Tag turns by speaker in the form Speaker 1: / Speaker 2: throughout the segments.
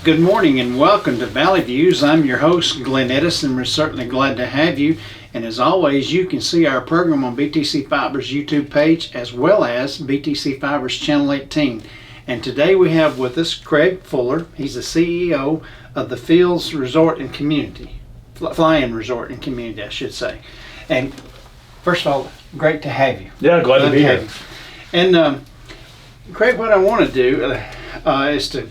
Speaker 1: Good morning and welcome to Valley Views. I'm your host, Glenn Edison. We're certainly glad to have you. And as always, you can see our program on BTC Fiber's YouTube page as well as BTC Fiber's Channel 18. And today we have with us Craig Fuller. He's the CEO of the Fields Resort and Community, Fly-In Resort and Community, I should say. And first of all, great to have you.
Speaker 2: Yeah, glad to be here.
Speaker 1: And Craig, what I want to do is to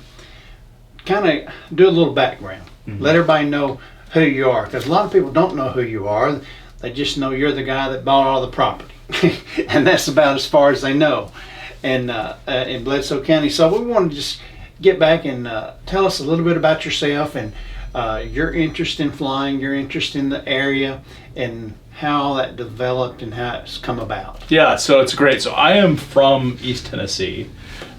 Speaker 1: kind of do a little background. Let everybody know who you are, because a lot of people don't know who you are. They just know you're the guy that bought all the property, and that's about as far as they know. And in Bledsoe County, so we want to just get back and tell us a little bit about yourself and your interest in flying, your interest in the area, and how that developed and how it's come about.
Speaker 2: Yeah, so it's great. So I am from East Tennessee.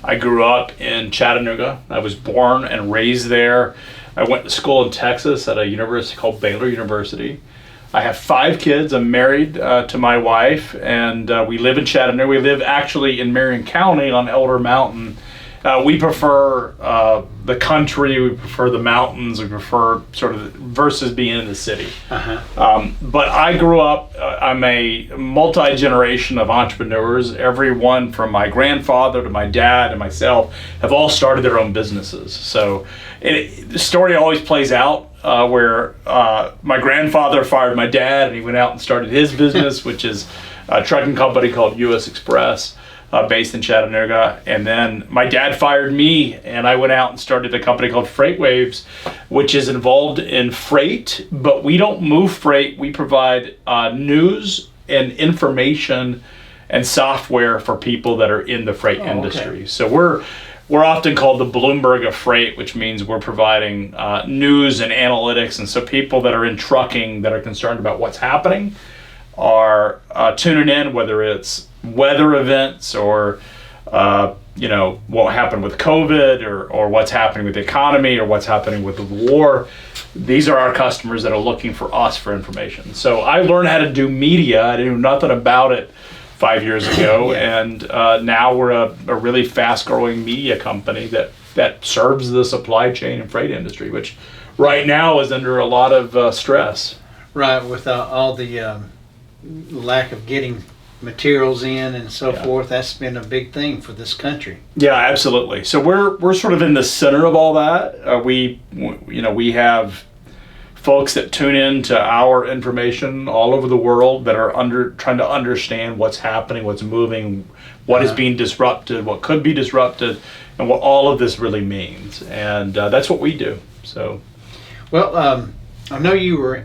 Speaker 2: I grew up in Chattanooga. I was born and raised there. I went to school in Texas at a university called Baylor University. I have 5 kids. I'm married to my wife, and we live in Chattanooga. We live actually in Marion County on Elder Mountain. We prefer the country, we prefer the mountains, we prefer sort of versus being in the city. But I grew up, I'm a multi-generation of entrepreneurs. Everyone from my grandfather to my dad and myself have all started their own businesses. So the story always plays out where my grandfather fired my dad and he went out and started his business, which is a trucking company called U.S. Express. Based in Chattanooga, and then my dad fired me and I went out and started a company called FreightWaves, which is involved in freight, but we don't move freight. We provide news and information and software for people that are in the freight industry. Okay. So we're often called the Bloomberg of freight, which means we're providing news and analytics, and so people that are in trucking that are concerned about what's happening are tuning in, whether it's weather events or what happened with COVID or what's happening with the economy or what's happening with the war. These are our customers that are looking for us for information. So I learned how to do media. I didn't know nothing about it 5 years ago, and now we're a really fast-growing media company that serves the supply chain and freight industry, which right now is under a lot of stress.
Speaker 1: Right, with all the lack of getting materials in and so forth, that's been a big thing for this country.
Speaker 2: Yeah, absolutely. So we're sort of in the center of all that. We have folks that tune in to our information all over the world that are trying to understand what's happening, what's moving, what is being disrupted, what could be disrupted, and what all of this really means. And that's what we do. So,
Speaker 1: well, I know you were.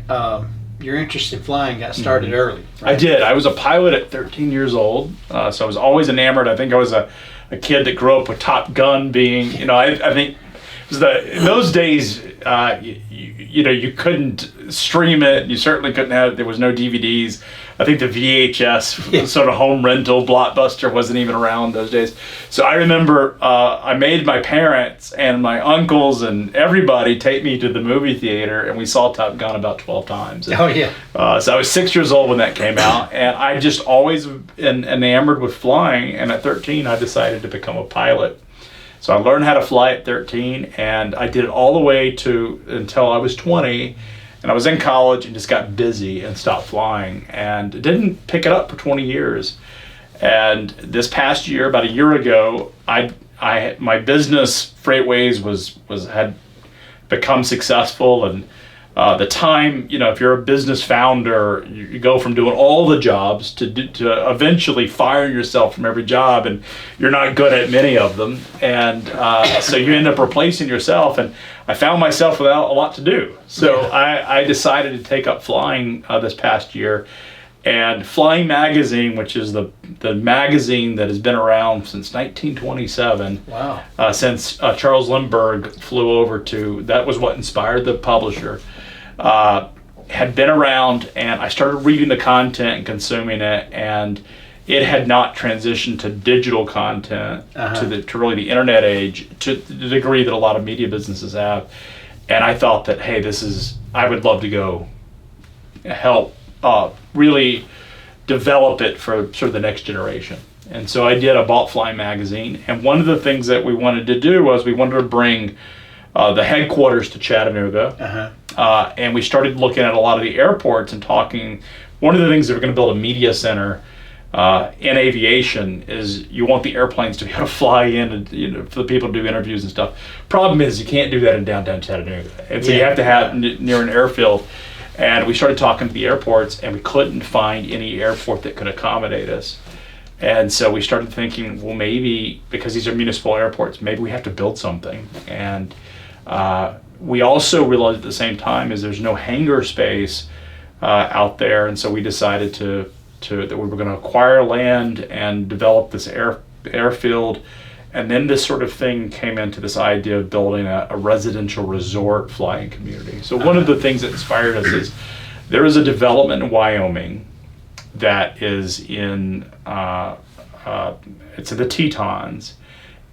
Speaker 1: Your interest in flying got started early, right?
Speaker 2: I did. I was a pilot at 13 years old, so I was always enamored. I think I was a kid that grew up with Top Gun being, I think it was in those days, you couldn't stream it. You certainly couldn't there was no DVDs. I think the VHS sort of home rental Blockbuster wasn't even around those days. So I remember I made my parents and my uncles and everybody take me to the movie theater, and we saw Top Gun about 12 times. And, so I was 6 years old when that came out, and I just always been enamored with flying. And at 13, I decided to become a pilot. So I learned how to fly at 13, and I did it all the way until I was 20. And I was in college and just got busy and stopped flying and didn't pick it up for 20 years. And this past year, about a year ago, my business FreightWaves had become successful. And the time, if you're a business founder, you go from doing all the jobs to eventually firing yourself from every job, and you're not good at many of them. And so you end up replacing yourself. And I found myself without a lot to do. So I decided to take up flying this past year. And Flying Magazine, which is the magazine that has been around since 1927, since Charles Lindbergh flew over that was what inspired the publisher, had been around, and I started reading the content and consuming it, and it had not transitioned to digital content to really the internet age to the degree that a lot of media businesses have. And I thought that, hey, I would love to go help really develop it for sort of the next generation. And so I bought Flying Magazine, and one of the things that we wanted to do was we wanted to bring the headquarters to Chattanooga. And we started looking at a lot of the airports and talking. One of the things that we're going to build a media center in aviation is you want the airplanes to be able to fly in and for the people to do interviews and stuff. Problem is you can't do that in downtown Chattanooga, and so you have to have near an airfield. And we started talking to the airports, and we couldn't find any airport that could accommodate us. And so we started thinking, well, maybe because these are municipal airports, maybe we have to build something. And we also realized at the same time is there's no hangar space out there, and so we decided that we were going to acquire land and develop this airfield. And then this sort of thing came into this idea of building a residential resort flying community. So one of the things that inspired us is there is a development in Wyoming that is in it's in the Tetons,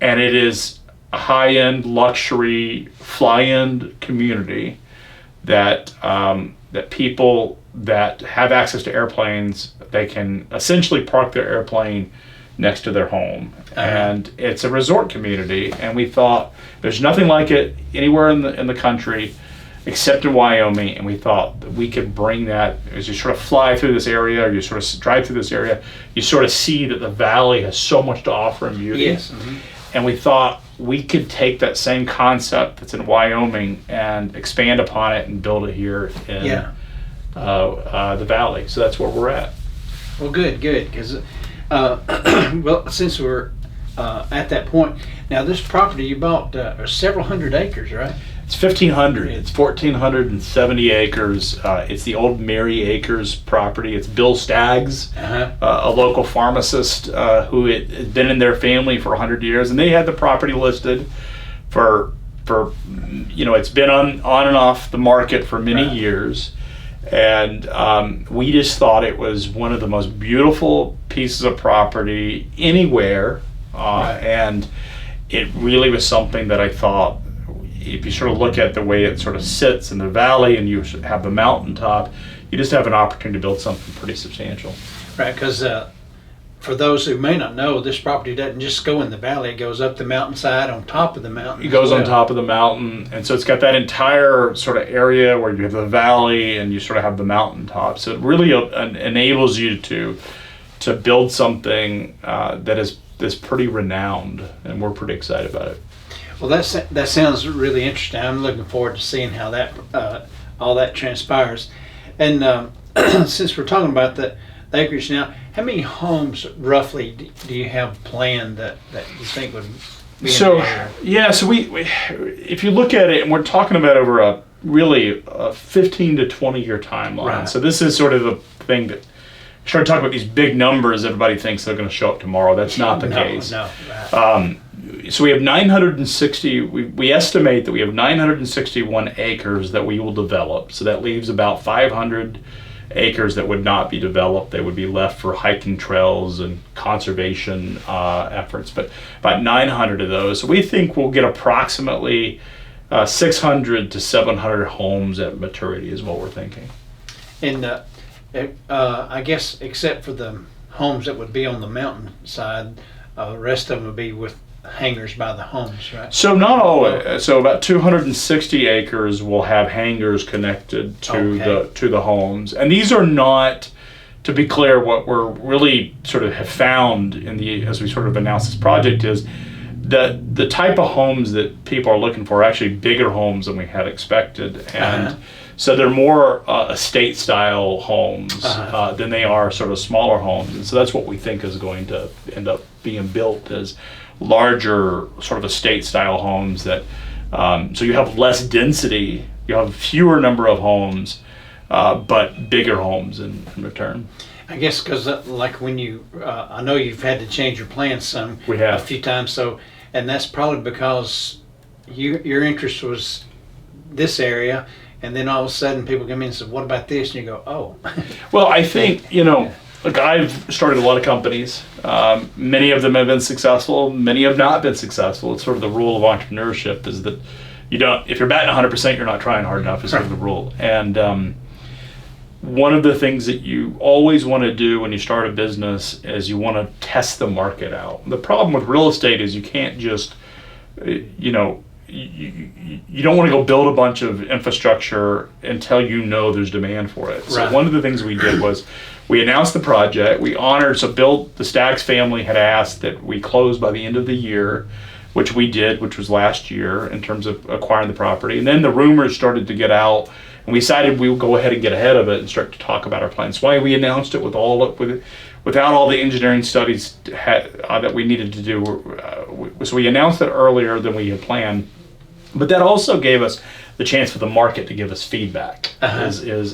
Speaker 2: and it is a high-end luxury fly-in community that that people that have access to airplanes, they can essentially park their airplane next to their home. And it's a resort community, and we thought there's nothing like it anywhere in the country except in Wyoming, and we thought that we could bring that. As you sort of fly through this area, or you sort of drive through this area, you sort of see that the valley has so much to offer in beauty.
Speaker 1: Yes.
Speaker 2: And we thought we could take that same concept that's in Wyoming and expand upon it and build it here in the valley. So that's where we're at.
Speaker 1: Well, good, because well, since we're at that point, now this property you bought are several hundred acres, right?
Speaker 2: It's 1,500. It's 1,470 acres. It's the old Mary Acres property. It's Bill Staggs, a local pharmacist who had been in their family for 100 years, and they had the property listed for it's been on and off the market for many years. And we just thought it was one of the most beautiful pieces of property anywhere. And it really was something that I thought, if you sort of look at the way it sort of sits in the valley and you have the mountaintop, you just have an opportunity to build something pretty substantial.
Speaker 1: Right, because for those who may not know, this property doesn't just go in the valley, it goes up the mountainside on top of the mountain.
Speaker 2: It goes on top of the mountain, and so it's got that entire sort of area where you have the valley and you sort of have the mountaintop. So it really enables you to build something that is pretty renowned, and we're pretty excited about it.
Speaker 1: Well, that sounds really interesting. I'm looking forward to seeing how that all that transpires. And since we're talking about the acreage now, how many homes roughly do you have planned that you think would be in the area?
Speaker 2: Yeah, so we if you look at it, and we're talking about over a 15 to 20 year timeline.
Speaker 1: Right.
Speaker 2: So this is sort of the thing that start talking about these big numbers. Everybody thinks they're going to show up tomorrow. That's not the case.
Speaker 1: No. Right.
Speaker 2: So we have 960. We estimate that we have 961 acres that we will develop. So that leaves about 500 acres that would not be developed. They would be left for hiking trails and conservation efforts. But about 900 of those. So we think we'll get approximately 600 to 700 homes at maturity is what we're thinking.
Speaker 1: And I guess except for the homes that would be on the mountain-side, the rest of them would be with hangars by the homes, right?
Speaker 2: So not all. So about 260 acres will have hangars connected to the homes, and these are not. To be clear, what we're really sort of have found as we sort of announced this project is that the type of homes that people are looking for are actually bigger homes than we had expected, and so they're more estate style homes than they are sort of smaller homes, and so that's what we think is going to end up being built as larger sort of estate style homes that so you have less density, you have fewer number of homes, but bigger homes in return.
Speaker 1: I guess because like when you I know you've had to change your plans a few times, so and that's probably because your interest was this area, and then all of a sudden people come in and say, what about this? And you go, oh. Well,
Speaker 2: I think look, I've started a lot of companies. Many of them have been successful. Many have not been successful. It's sort of the rule of entrepreneurship is that if you're batting 100%, you're not trying hard enough is sort of the rule. And one of the things that you always want to do when you start a business is you want to test the market out. The problem with real estate is you can't just, you don't want to go build a bunch of infrastructure until you know there's demand for it. So
Speaker 1: Right.
Speaker 2: one of the things we did was we announced the project. We honored, so the Staggs family had asked that we close by the end of the year, which we did, which was last year in terms of acquiring the property. And then the rumors started to get out, and we decided we would go ahead and get ahead of it and start to talk about our plans. Why we announced it without all the engineering studies that we needed to do. So we announced it earlier than we had planned, but that also gave us the chance for the market to give us feedback. Is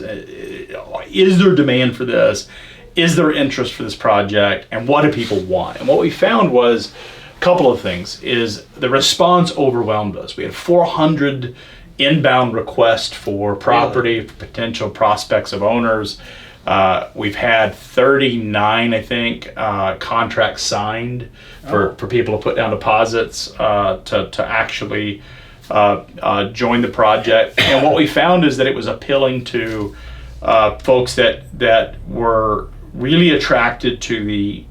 Speaker 2: there demand for this? Is there interest for this project? And what do people want? And what we found was a couple of things. Is the response overwhelmed us. We had 400 inbound requests for property, for potential prospects of owners. We've had 39, I think, contracts signed for people to put down deposits to actually join the project. And what we found is that it was appealing to folks that were really attracted to the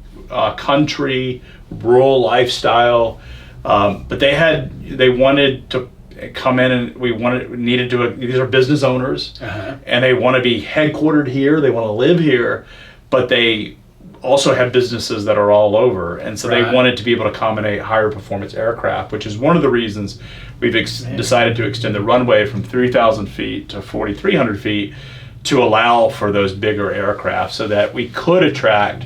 Speaker 2: country, rural lifestyle, but they wanted to come in, and these are business owners, and they want to be headquartered here, they want to live here, but they also have businesses that are all over, and so they wanted to be able to accommodate higher performance aircraft, which is one of the reasons we've decided to extend the runway from 3,000 feet to 4,300 feet to allow for those bigger aircraft, so that we could attract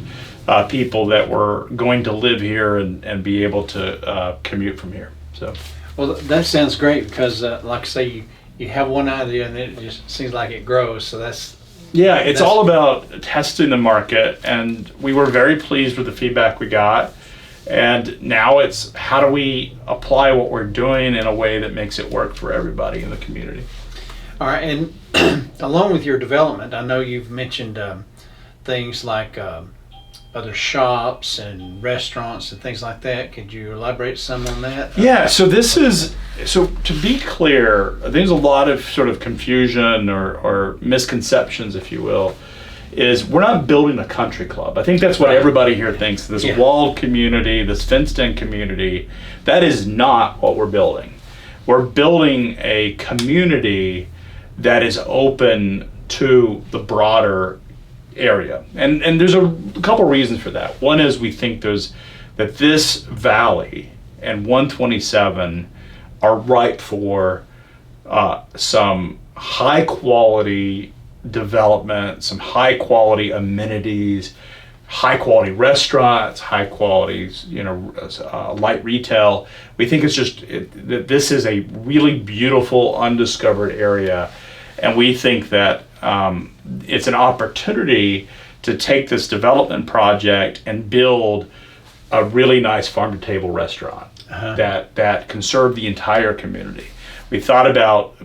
Speaker 2: people that were going to live here and be able to commute from here. So.
Speaker 1: Well, that sounds great because, like I say, you have one idea and it just seems like it grows. So it's
Speaker 2: all about testing the market, and we were very pleased with the feedback we got. And now it's how do we apply what we're doing in a way that makes it work for everybody in the community.
Speaker 1: All right, and along with your development, I know you've mentioned things like other shops and restaurants and things like that. Could you elaborate some on that?
Speaker 2: Yeah, so to be clear, there's a lot of sort of confusion or misconceptions, if you will, is we're not building a country club. I think that's what everybody here thinks, this walled community, this fenced-in community. That is not what we're building. We're building a community that is open to the broader area, and there's a couple reasons for that. One is we think that this valley and 127 are ripe for some high quality development, some high quality amenities, high quality restaurants, high quality light retail. We think that this is a really beautiful undiscovered area, and we think that it's an opportunity to take this development project and build a really nice farm-to-table restaurant that can serve the entire community. We thought about,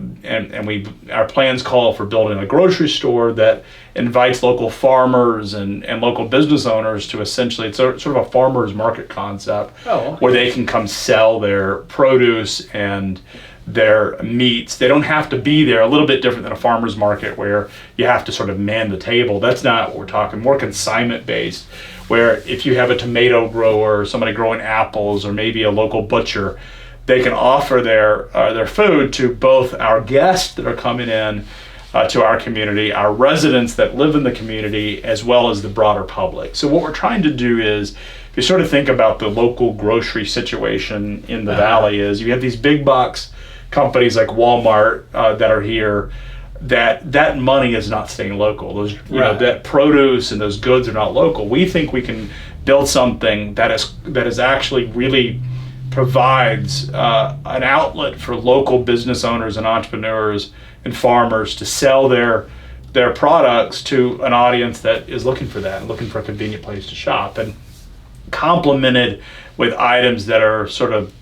Speaker 2: our plans call for building a grocery store that invites local farmers and local business owners to essentially, it's sort of a farmer's market concept where they can come sell their produce and their meats. They don't have to be there. A little bit different than a farmer's market where you have to sort of man the table. That's not what we're talking. More consignment based, where if you have a tomato grower, somebody growing apples, or maybe a local butcher, they can offer their food to both our guests that are coming in to our community, our residents that live in the community, as well as the broader public. So what we're trying to do is, if you sort of think about the local grocery situation in the valley, is you have these big box companies like Walmart that are here, that money is not staying local. Those that produce and those goods are not local. We think we can build something that is actually really provides an outlet for local business owners and entrepreneurs and farmers to sell their products to an audience that is looking for that and looking for a convenient place to shop, and complemented with items that are sort of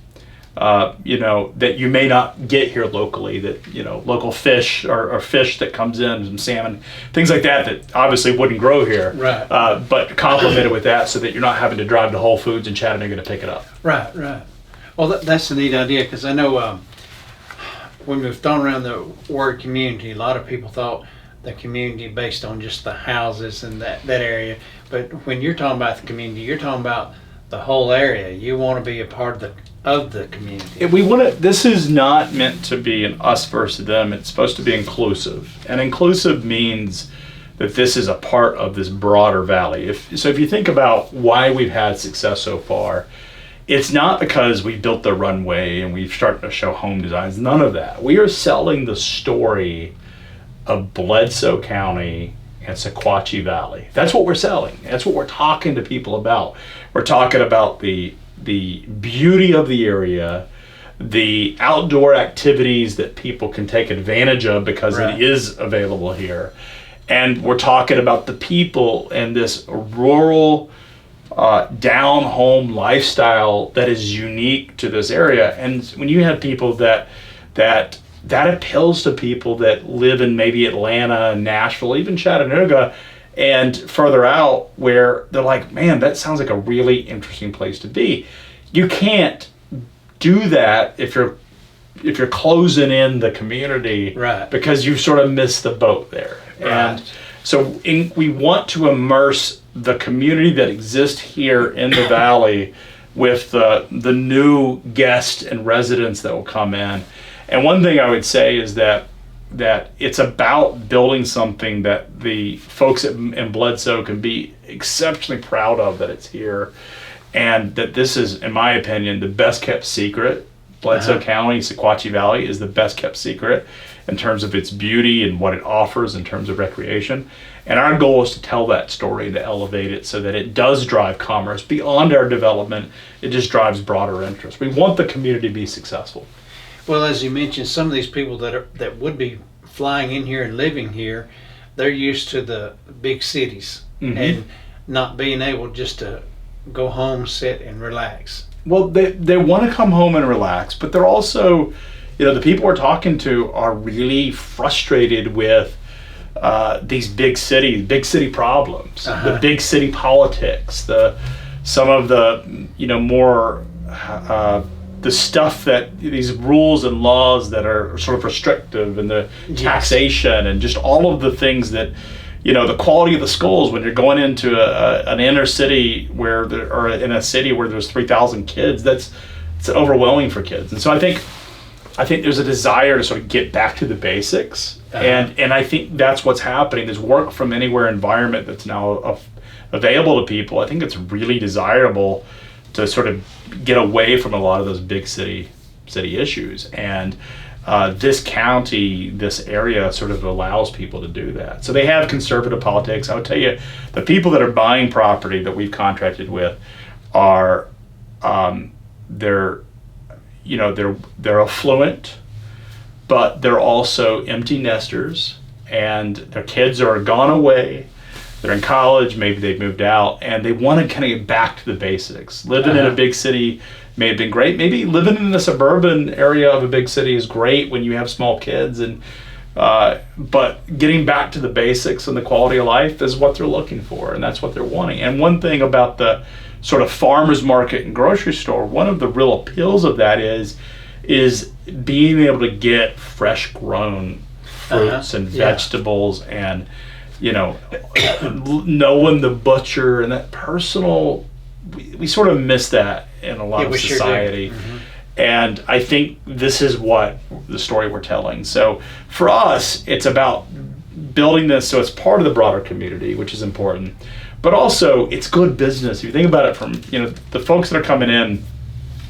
Speaker 2: that you may not get here locally, that local fish or fish that comes in, some salmon, things like that obviously wouldn't grow here, but complemented with that so that you're not having to drive to Whole Foods in Chattanooga to pick it up.
Speaker 1: Right. Well, that's a neat idea, because I know when we've thrown around the word community, a lot of people thought the community based on just the houses and that area. But when you're talking about the community, you're talking about the whole area. You want to be a part of the community.
Speaker 2: We want to. This is not meant to be an us versus them. It's supposed to be inclusive, and inclusive means that this is a part of this broader valley. If you think about why we've had success so far, it's not because we built the runway and we've started to show home designs. None of that. We are selling the story of Bledsoe County and Sequatchie Valley. That's what we're selling. That's what we're talking to people about. We're talking about the beauty of the area, the outdoor activities that people can take advantage of because it is available here. And we're talking about the people and this rural, down home lifestyle that is unique to this area. And when you have people that appeals to people that live in maybe Atlanta, Nashville, even Chattanooga, and further out, where they're like, man, that sounds like a really interesting place to be. You can't do that if you're closing in the community,
Speaker 1: right?
Speaker 2: Because you've sort of missed the boat there. Right. And so we want to immerse the community that exists here in the valley with the new guests and residents that will come in. And one thing I would say is that it's about building something that the folks in Bledsoe can be exceptionally proud of, that it's here, and that this is, in my opinion, the best kept secret. Bledsoe County, Sequatchie Valley is the best kept secret in terms of its beauty and what it offers in terms of recreation. And our goal is to tell that story, to elevate it so that it does drive commerce beyond our development. It just drives broader interest. We want the community to be successful.
Speaker 1: Well, as you mentioned, some of these people that would be flying in here and living here, they're used to the big cities and not being able just to go home, sit, and relax.
Speaker 2: Well, they want to come home and relax, but they're also, the people we're talking to are really frustrated with these big city problems, the big city politics, some of the more the stuff that these rules and laws that are sort of restrictive, and the taxation and just all of the things that, the quality of the schools when you're going into an inner city or in a city where there's 3,000 kids, it's overwhelming for kids. And so I think there's a desire to sort of get back to the basics. And I think that's what's happening. This work from anywhere environment that's now available to people, I think it's really desirable to sort of get away from a lot of those big city issues. And this county, this area sort of allows people to do that. So they have conservative politics. I would tell you, the people that are buying property that we've contracted with are, they're affluent, but they're also empty nesters, and their kids are gone away. They're in college, maybe they've moved out, and they want to kind of get back to the basics. Living in a big city may have been great. Maybe living in the suburban area of a big city is great when you have small kids, but getting back to the basics and the quality of life is what they're looking for, and that's what they're wanting. And one thing about the sort of farmers market and grocery store, one of the real appeals of that is being able to get fresh grown fruits and vegetables, and knowing the butcher and that personal, we sort of miss that in a lot of society. Sure. And I think this is what the story we're telling. So for us, it's about building this so it's part of the broader community, which is important, but also it's good business. If you think about it from, the folks that are coming in,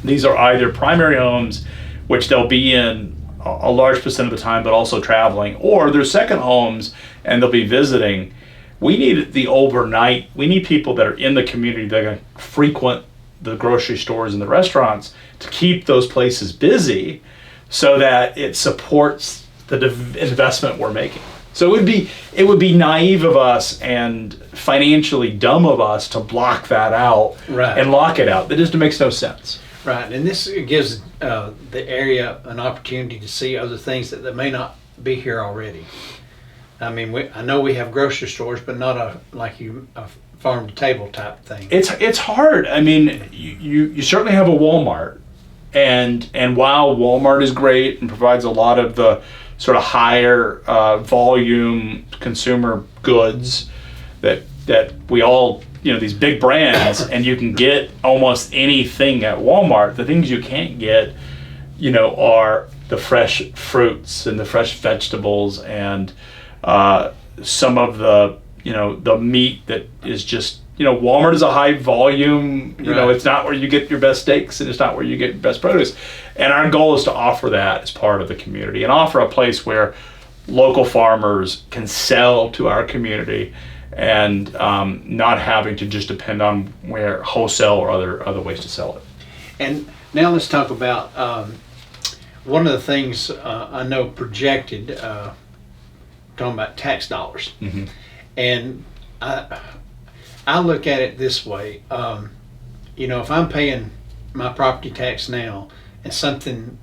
Speaker 2: these are either primary homes, which they'll be in a large percent of the time, but also traveling, or they're second homes and they'll be visiting. We need the overnight. We need people that are in the community that are going to frequent the grocery stores and the restaurants to keep those places busy, so that it supports the investment we're making. So it would be naive of us and financially dumb of us to block that out and lock it out. That just makes no sense.
Speaker 1: Right, and this gives the area an opportunity to see other things that may not be here already. I mean, I know we have grocery stores, but not a farm to table type thing.
Speaker 2: It's hard. I mean, you certainly have a Walmart, and while Walmart is great and provides a lot of the sort of higher volume consumer goods that we all these big brands, and you can get almost anything at Walmart. The things you can't get, are the fresh fruits and the fresh vegetables and some of the the meat that is just, Walmart is a high volume,
Speaker 1: Right.
Speaker 2: it's not where you get your best steaks, and it's not where you get your best produce. And our goal is to offer that as part of the community and offer a place where local farmers can sell to our community and not having to just depend on where wholesale or other ways to sell it.
Speaker 1: And now let's talk about one of the things I know projected, talking about tax dollars.
Speaker 2: Mm-hmm.
Speaker 1: And I look at it this way, if I'm paying my property tax now and something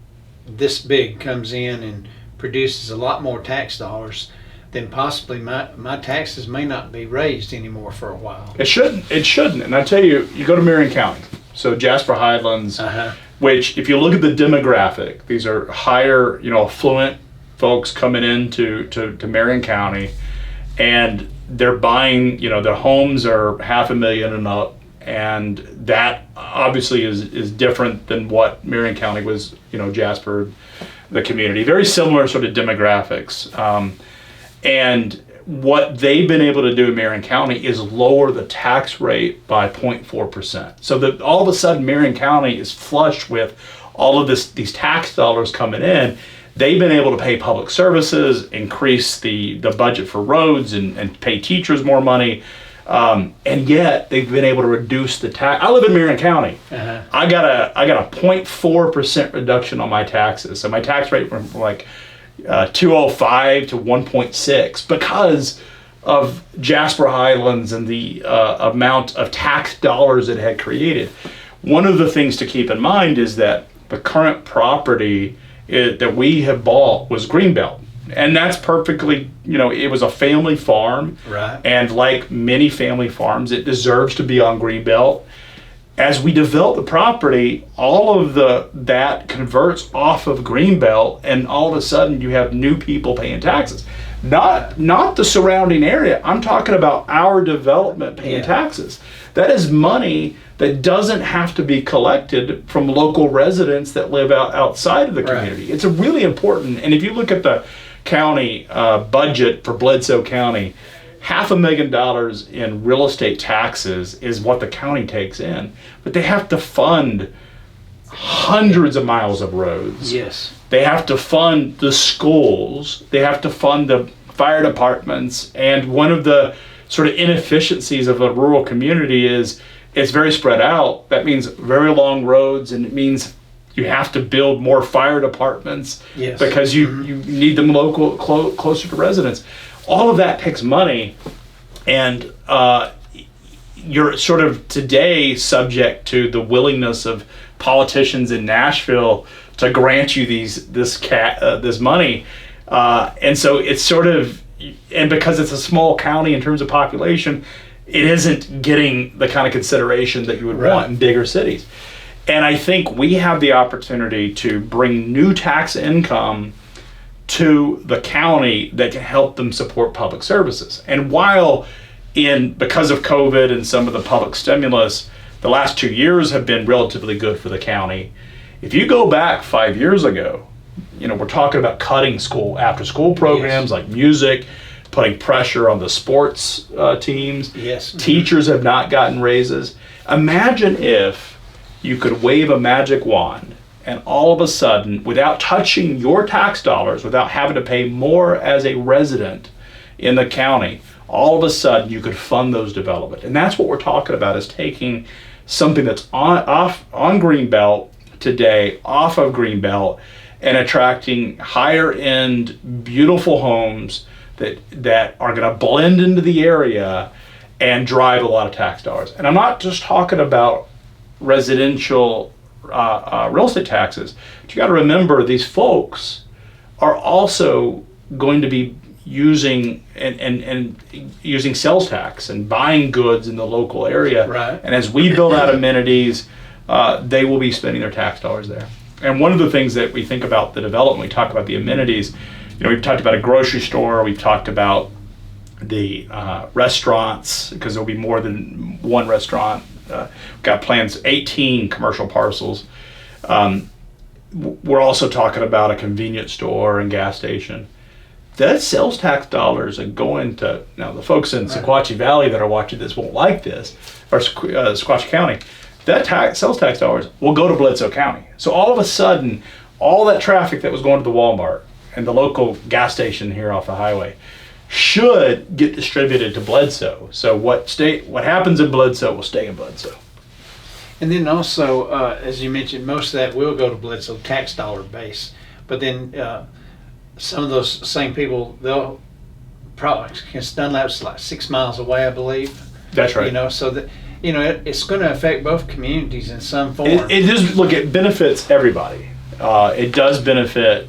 Speaker 1: this big comes in and produces a lot more tax dollars, then possibly my taxes may not be raised anymore for a while.
Speaker 2: It shouldn't. And I tell you, you go to Marion County, so Jasper Highlands, which if you look at the demographic, these are higher, affluent folks coming into to Marion County, and they're buying, their homes are $500,000 and up, and that obviously is different than what Marion County was, Jasper, the community. Very similar sort of demographics. And what they've been able to do in Marion County is lower the tax rate by 0.4%. So that all of a sudden Marion County is flush with all of these tax dollars coming in. They've been able to pay public services, increase the budget for roads, and pay teachers more money. And yet they've been able to reduce the tax. I live in Marion County. I got a 0.4% reduction on my taxes. So my tax rate from like 205 to 1.6 because of Jasper Highlands and the amount of tax dollars it had created. One of the things to keep in mind is that the current property that we have bought was Greenbelt. And that's perfectly, it was a family farm.
Speaker 1: Right.
Speaker 2: And like many family farms, it deserves to be on Greenbelt. As we develop the property, all of that converts off of Greenbelt, and all of a sudden you have new people paying taxes. Not the surrounding area. I'm talking about our development paying taxes. That is money that doesn't have to be collected from local residents that live outside of the community.
Speaker 1: Right.
Speaker 2: It's a really important, and if you look at the county budget for Bledsoe County, $500,000 in real estate taxes is what the county takes in, but they have to fund hundreds of miles of roads.
Speaker 1: Yes.
Speaker 2: They have to fund the schools. They have to fund the fire departments. And one of the sort of inefficiencies of a rural community is it's very spread out. That means very long roads, and it means you have to build more fire departments because you need them closer to residents. All of that takes money, and you're sort of today subject to the willingness of politicians in Nashville to grant you this money, and so it's sort of, and because it's a small county in terms of population, it isn't getting the kind of consideration that you would want in bigger cities. And I think we have the opportunity to bring new tax income to the county that can help them support public services. And while because of COVID and some of the public stimulus, the last 2 years have been relatively good for the county. If you go back 5 years ago, we're talking about cutting after school programs like music, putting pressure on the sports teams.
Speaker 1: Yes.
Speaker 2: Teachers have not gotten raises. Imagine if you could wave a magic wand and all of a sudden, without touching your tax dollars, without having to pay more as a resident in the county, all of a sudden you could fund those development. And that's what we're talking about, is taking something that's on Greenbelt today, off of Greenbelt, and attracting higher end, beautiful homes that are going to blend into the area and drive a lot of tax dollars. And I'm not just talking about residential real estate taxes, but you got to remember these folks are also going to be using and using sales tax and buying goods in the local area.
Speaker 1: Right.
Speaker 2: And as we build out amenities, they will be spending their tax dollars there. And one of the things that we think about the development, we talk about the amenities, we've talked about a grocery store, we've talked about the restaurants, because there'll be more than one restaurant. Got plans, 18 commercial parcels. We're also talking about a convenience store and gas station. That sales tax dollars are going to, now the folks in Sequatchie Valley that are watching this won't like this, or Sequatchie County, that sales tax dollars will go to Bledsoe County. So all of a sudden, all that traffic that was going to the Walmart and the local gas station here off the highway should get distributed to Bledsoe. So what happens in Bledsoe will stay in Bledsoe.
Speaker 1: And then also, as you mentioned, most of that will go to Bledsoe tax dollar base. But then some of those same people, they'll probably, because Dunlap's like 6 miles away, I believe.
Speaker 2: That's right.
Speaker 1: You know, so that, you know, it's going to affect both communities in some form.
Speaker 2: It benefits everybody. It does benefit.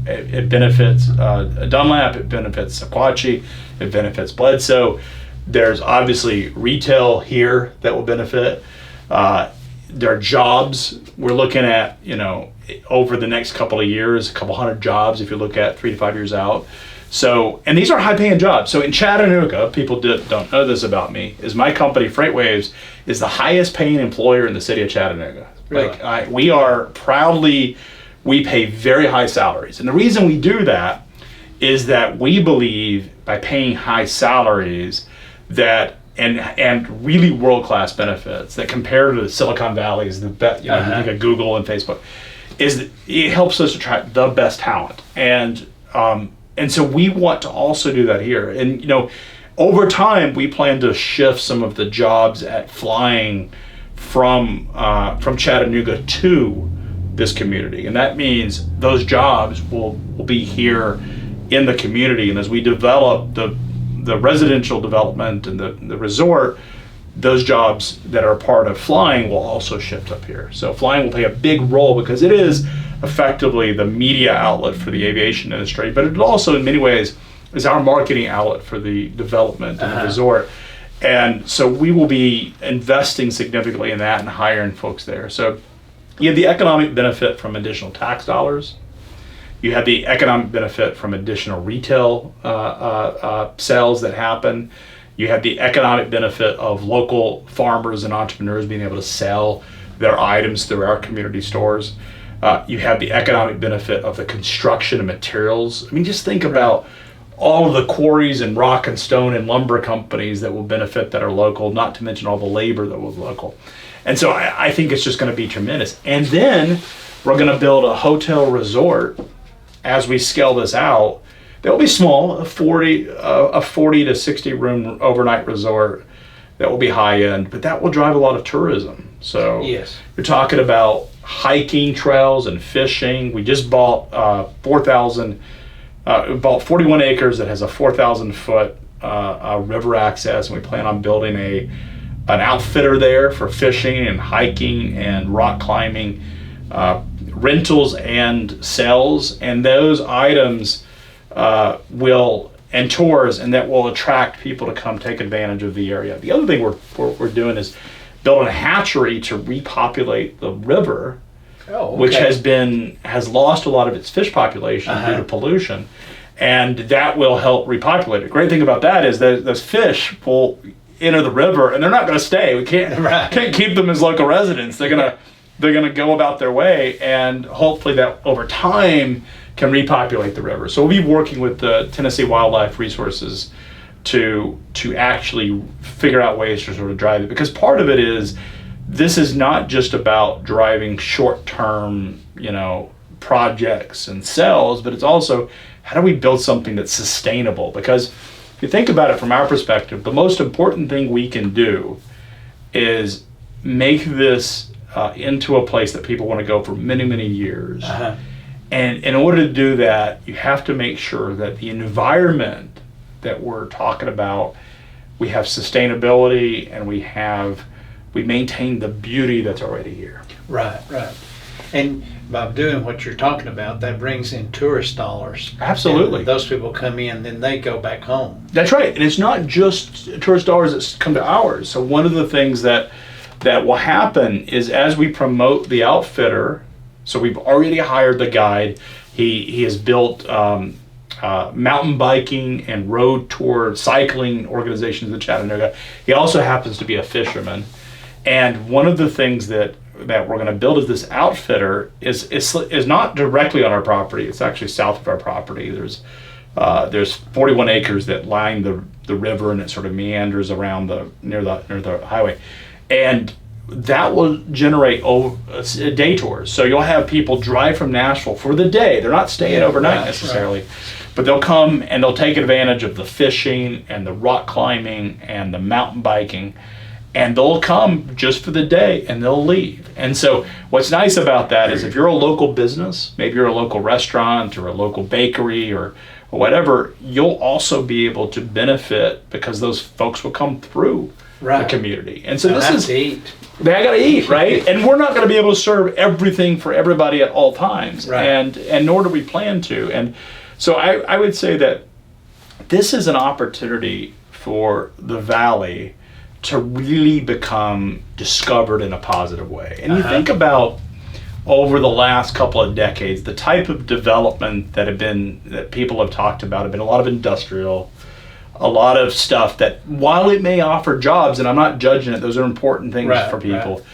Speaker 2: It benefits Dunlap. It benefits Sequatchie. It benefits Bledsoe. There's obviously retail here that will benefit. There are jobs. We're looking at, you know, over the next couple of years, a couple hundred jobs if you look at 3 to 5 years out. So, and these are high-paying jobs. So in Chattanooga, people don't know this about me, is my company, FreightWaves, is the highest-paying employer in the city of Chattanooga.
Speaker 1: Really?
Speaker 2: Like, we are proudly, we pay very high salaries. And the reason we do that is that we believe by paying high salaries that and really world-class benefits that compared to the Silicon Valley is the best, you know, you think of Google and Facebook, is that it helps us attract the best talent. And so we want to also do that here. And, you know, over time, we plan to shift some of the jobs at flying from Chattanooga to this community. And that means those jobs will be here in the community. And as we develop the residential development and the resort, those jobs that are part of flying will also shift up here. So flying will play a big role because it is effectively the media outlet for the aviation industry, but it also in many ways is our marketing outlet for the development and the resort. And so we will be investing significantly in that and hiring folks there. So you have the economic benefit from additional tax dollars. You have the economic benefit from additional retail sales that happen. You have the economic benefit of local farmers and entrepreneurs being able to sell their items through our community stores. You have the economic benefit of the construction and materials. I mean, just think about all of the quarries and rock and stone and lumber companies that will benefit that are local, not to mention all the labor that will be local. And so I think it's just going to be tremendous. And then we're going to build a hotel resort as we scale this out. They'll be small, a 40 to 60 room overnight resort that will be high end, but that will drive a lot of tourism. So
Speaker 1: yes,
Speaker 2: you're talking about hiking trails and fishing. We just bought 41 acres that has a 4,000 foot river access, and we plan on building an outfitter there for fishing and hiking and rock climbing, rentals and sales, and those items and tours, and that will attract people to come take advantage of the area. The other thing we're doing is building a hatchery to repopulate the river, which has lost a lot of its fish population due to pollution, and that will help repopulate it. The great thing about that is that those fish will enter the river, and they're not going to stay. We can't keep them as local residents. They're gonna go about their way, and hopefully that over time can repopulate the river. So we'll be working with the Tennessee Wildlife Resources to actually figure out ways to sort of drive it, because part of it is this is not just about driving short-term, you know, projects and sales, but it's also how do we build something that's sustainable? Because if you think about it from our perspective, the most important thing we can do is make this into a place that people want to go for many, many years. And in order to do that, you have to make sure that the environment that we're talking about, we have sustainability and we maintain the beauty that's already here.
Speaker 1: Right. And by doing what you're talking about, that brings in tourist dollars.
Speaker 2: Absolutely.
Speaker 1: And those people come in, then they go back home.
Speaker 2: That's right. And it's not just tourist dollars that come to ours. So one of the things that will happen is as we promote the outfitter, so we've already hired the guide. He has built mountain biking and road tour cycling organizations in Chattanooga. He also happens to be a fisherman. And one of the things that we're going to build as this outfitter is not directly on our property. It's actually south of our property. There's 41 acres that line the river, and it sort of meanders around near the highway, and that will generate day tours. So you'll have people drive from Nashville for the day. They're not staying overnight necessarily, but they'll come and they'll take advantage of the fishing and the rock climbing and the mountain biking. And they'll come just for the day and they'll leave. And so what's nice about that is if you're a local business, maybe you're a local restaurant or a local bakery or whatever, you'll also be able to benefit because those folks will come through the community. And so this is, they gotta eat, right? And we're not gonna be able to serve everything for everybody at all times. Right. And nor do we plan to. And so I would say that this is an opportunity for the Valley to really become discovered in a positive way. And you think about over the last couple of decades, the type of development that people have talked about have been a lot of industrial, a lot of stuff that while it may offer jobs, and I'm not judging it, those are important things for people,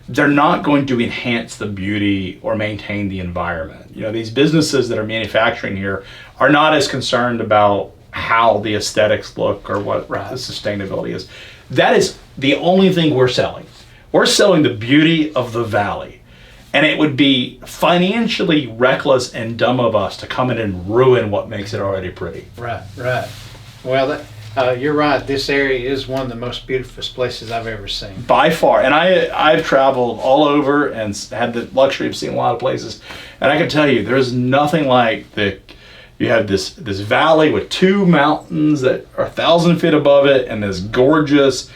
Speaker 2: they're not going to enhance the beauty or maintain the environment. You know, these businesses that are manufacturing here are not as concerned about how the aesthetics look or what the sustainability is. That is the only thing we're selling. We're selling the beauty of the Valley. And it would be financially reckless and dumb of us to come in and ruin what makes it already pretty. Right.
Speaker 1: Well, you're right. This area is one of the most beautiful places I've ever seen.
Speaker 2: By far. And I've traveled all over and had the luxury of seeing a lot of places. And I can tell you, there's nothing like you have this valley with two mountains that are 1,000 feet above it and this gorgeous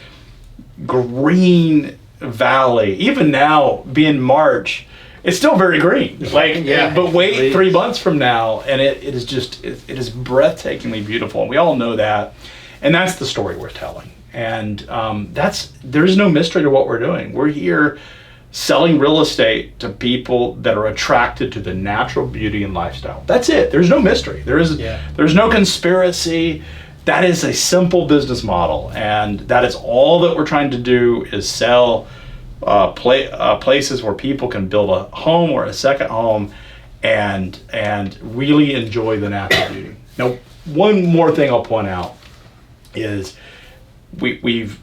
Speaker 2: green valley. Even now, being March, it's still very green. But wait 3 months from now, and it is breathtakingly beautiful. And we all know that. And that's the story we're telling. And there's no mystery to what we're doing. We're here selling real estate to people that are attracted to the natural beauty and lifestyle. That's it. There's no mystery. There's no conspiracy. That is a simple business model, and that is all that we're trying to do is sell places where people can build a home or a second home and really enjoy the natural beauty. Now, one more thing I'll point out is we've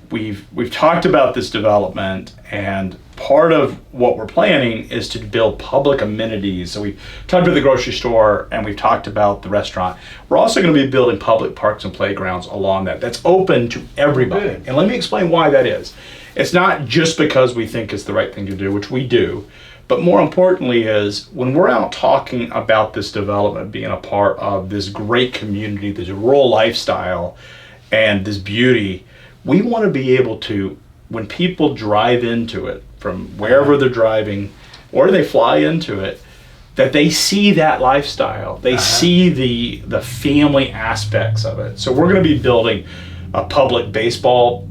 Speaker 2: talked about this development, and part of what we're planning is to build public amenities. So we've talked about the grocery store and we've talked about the restaurant. We're also going to be building public parks and playgrounds along that's open to everybody. Good. And let me explain why that is. It's not just because we think it's the right thing to do, which we do, but more importantly is when we're out talking about this development being a part of this great community, this rural lifestyle, and this beauty, we want to be able to, when people drive into it from wherever they're driving or they fly into it, that they see that lifestyle. They see the family aspects of it. So we're going to be building a public baseball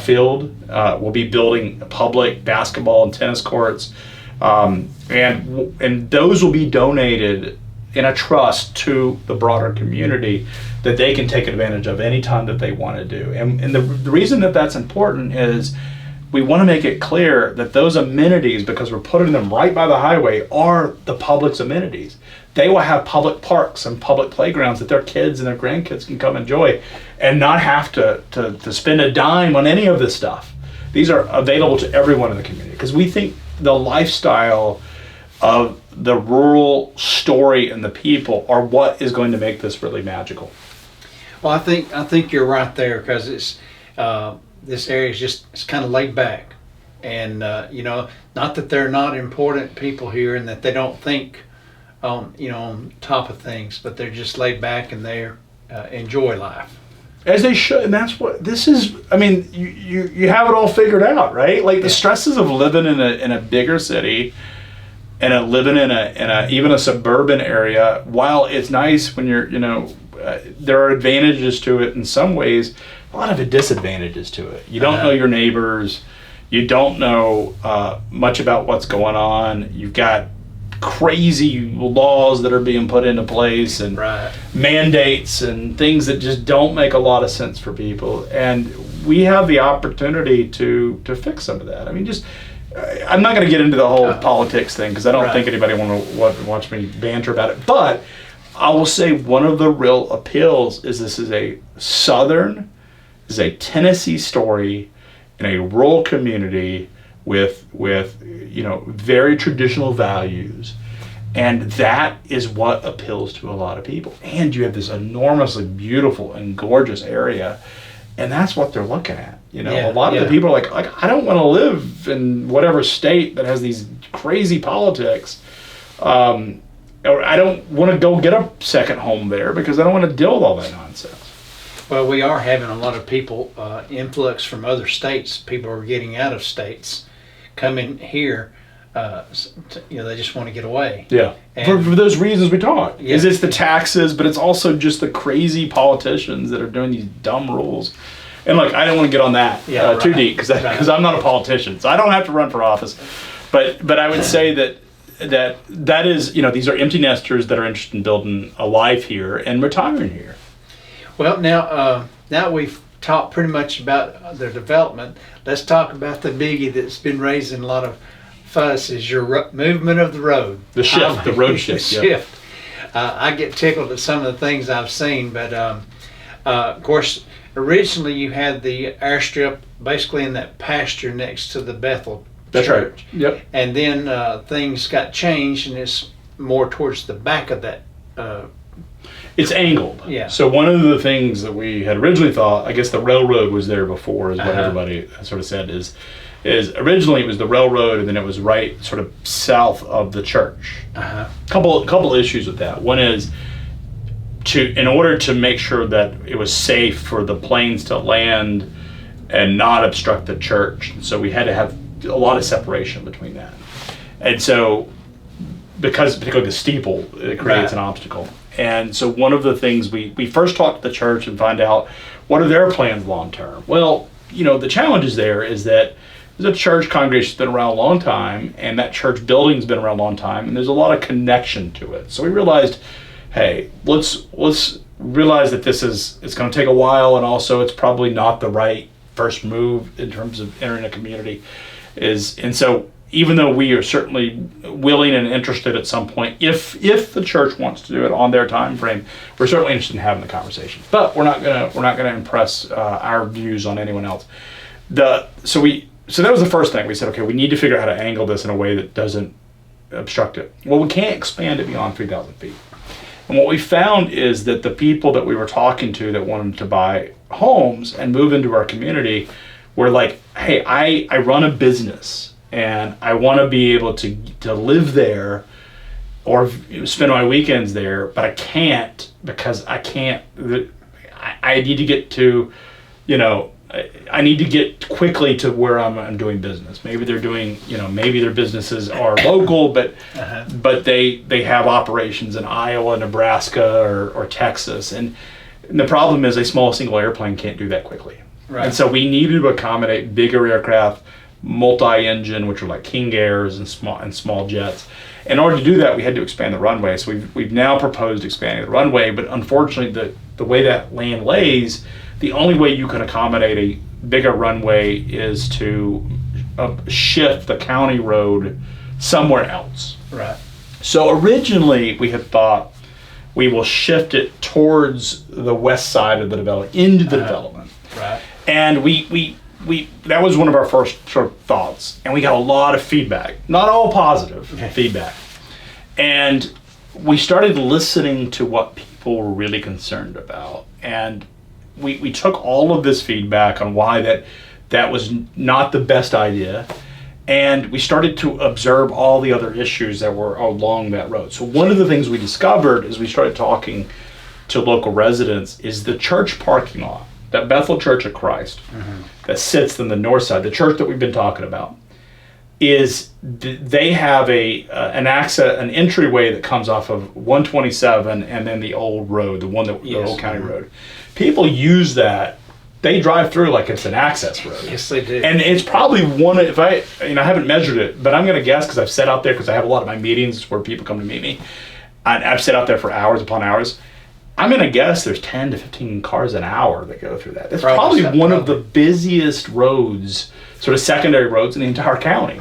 Speaker 2: field. We'll be building public basketball and tennis courts. And those will be donated in a trust to the broader community that they can take advantage of anytime that they want to do. And the reason that that's important is we want to make it clear that those amenities, because we're putting them right by the highway, are the public's amenities. They will have public parks and public playgrounds that their kids and their grandkids can come enjoy and not have to spend a dime on any of this stuff. These are available to everyone in the community because we think the lifestyle of the rural story and the people are what is going to make this really magical.
Speaker 1: Well, I think you're right there because it's this area is it's kind of laid back, and not that they're not important people here and that they don't think on top of things, but they're just laid back and they enjoy life.
Speaker 2: As they should, and that's what this is. I mean, you have it all figured out, right? Like the stresses of living in a bigger city and living in a even a suburban area. While it's nice when you're, there are advantages to it in some ways. A lot of disadvantages to it. You don't know your neighbors. You don't know much about what's going on. You've got crazy laws that are being put into place and
Speaker 1: Right.
Speaker 2: mandates and things that just don't make a lot of sense for people. And we have the opportunity to fix some of that. I mean, just I'm not going to get into the whole politics thing because I don't
Speaker 1: Right.
Speaker 2: think anybody want to watch me banter about it. But I will say one of the real appeals is this is a Tennessee story in a rural community with very traditional values, and that is what appeals to a lot of people. And you have this enormously beautiful and gorgeous area, and that's what they're looking at.
Speaker 1: Yeah,
Speaker 2: a lot of the
Speaker 1: yeah.
Speaker 2: people are like I don't want to live in whatever state that has these crazy politics. Or I don't want to go get a second home there because I don't want to deal with all that nonsense.
Speaker 1: Well, we are having a lot of people influx from other states. People are getting out of states, coming here. They just want to get away.
Speaker 2: Yeah,
Speaker 1: And-
Speaker 2: for those reasons we talked.
Speaker 1: Yeah.
Speaker 2: Is it's the taxes, but it's also just the crazy politicians that are doing these dumb rules. And look, I don't want to get on that too
Speaker 1: right.
Speaker 2: deep because
Speaker 1: Right.
Speaker 2: I'm not a politician, so I don't have to run for office. But I would say that is, these are empty nesters that are interested in building a life here and retiring here.
Speaker 1: Well, now we've talked pretty much about their development. Let's talk about the biggie that's been raising a lot of fuss: is your movement of the road.
Speaker 2: The shift, the road shift.
Speaker 1: The
Speaker 2: Yep.
Speaker 1: shift. I get tickled at some of the things I've seen, but of course, originally you had the airstrip basically in that pasture next to the Bethel
Speaker 2: That's right.
Speaker 1: Church.
Speaker 2: Yep.
Speaker 1: And then things got changed, and it's more towards the back of that.
Speaker 2: It's angled.
Speaker 1: Yeah.
Speaker 2: So one of the things that we had originally thought, I guess the railroad was there before, is what
Speaker 1: Uh-huh.
Speaker 2: everybody sort of said, is originally it was the railroad, and then it was right sort of south of the church.
Speaker 1: Uh-huh.
Speaker 2: Couple issues with that. One is in order to make sure that it was safe for the planes to land and not obstruct the church. So we had to have a lot of separation between that. And so because particularly the steeple, it creates
Speaker 1: Right.
Speaker 2: an obstacle. And so one of the things we first talked to the church and find out what are their plans long term. Well, the challenge there is that there's a church congregation that's been around a long time, and that church building's been around a long time, and there's a lot of connection to it. So we realized, hey, let's realize that it's going to take a while, and also it's probably not the right first move in terms of entering a community. And so even though we are certainly willing and interested at some point, if the church wants to do it on their time frame, we're certainly interested in having the conversation. But we're not gonna impress our views on anyone else. So that was the first thing. We said, okay, we need to figure out how to angle this in a way that doesn't obstruct it. Well, we can't expand it beyond 3,000 feet. And what we found is that the people that we were talking to that wanted to buy homes and move into our community were like, hey, I run a business and I want to be able to live there or spend my weekends there, but I can't because I need to get to, I need to get quickly to where I'm doing business. Maybe they're doing, maybe their businesses are local, but they have operations in Iowa, Nebraska, or Texas. And the problem is a small single airplane can't do that quickly.
Speaker 1: Right.
Speaker 2: And so we needed to accommodate bigger aircraft, multi-engine, which are like King Airs and small jets. In order to do that, we had to expand the runway. So we've now proposed expanding the runway, but unfortunately, the way that land lays, the only way you can accommodate a bigger runway is to shift the county road somewhere else.
Speaker 1: Right.
Speaker 2: So originally, we had thought we will shift it towards the west side of the development, into the development.
Speaker 1: Right.
Speaker 2: And we that was one of our first sort of thoughts, and we got a lot of feedback, not all positive feedback. And we started listening to what people were really concerned about, and we took all of this feedback on why that was not the best idea, and we started to observe all the other issues that were along that road. So one of the things we discovered as we started talking to local residents is the church parking lot, that Bethel Church of Christ, that sits in the north side, the church that we've been talking about, they have an entryway that comes off of 127 and then the old road, the old county road. People use that they drive through like it's an access road.
Speaker 1: Yes, they do.
Speaker 2: And it's probably if I haven't measured it, but I'm going to guess because I've sat out there because I have a lot of my meetings where people come to meet me. I've sat out there for hours upon hours. I'm going to guess there's 10 to 15 cars an hour that go through that. That's probably one of the busiest roads, sort of secondary roads in the entire county.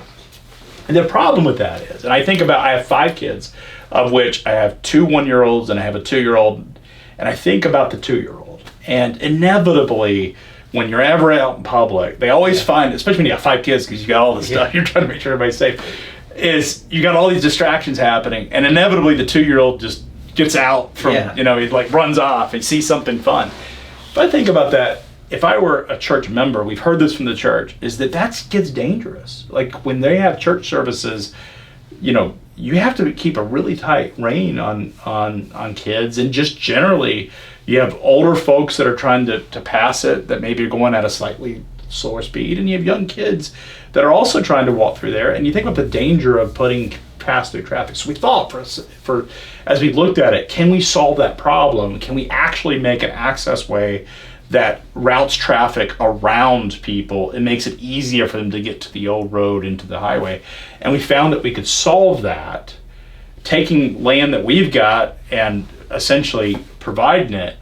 Speaker 2: And the problem with that is, and I have 5 kids, of which I have 2 1-year-olds and I have a 2-year-old, and I think about the 2-year-old. And inevitably, when you're ever out in public, they always find, especially when you have 5 kids, because you got all this stuff, you're trying to make sure everybody's safe, is you got all these distractions happening, and inevitably the 2-year-old just gets out from, he like runs off and sees something fun. If I think about that, if I were a church member, we've heard this from the church, is that gets dangerous. Like when they have church services, you have to keep a really tight rein on kids, and just generally, you have older folks that are trying to pass it, that maybe are going at a slightly slower speed, and you have young kids that are also trying to walk through there, and you think about the danger of putting pass through traffic. So we thought for as we looked at it, can we solve that problem? Can we actually make an access way that routes traffic around people and makes it easier for them to get to the old road into the highway? And we found that we could solve that taking land that we've got and essentially providing it,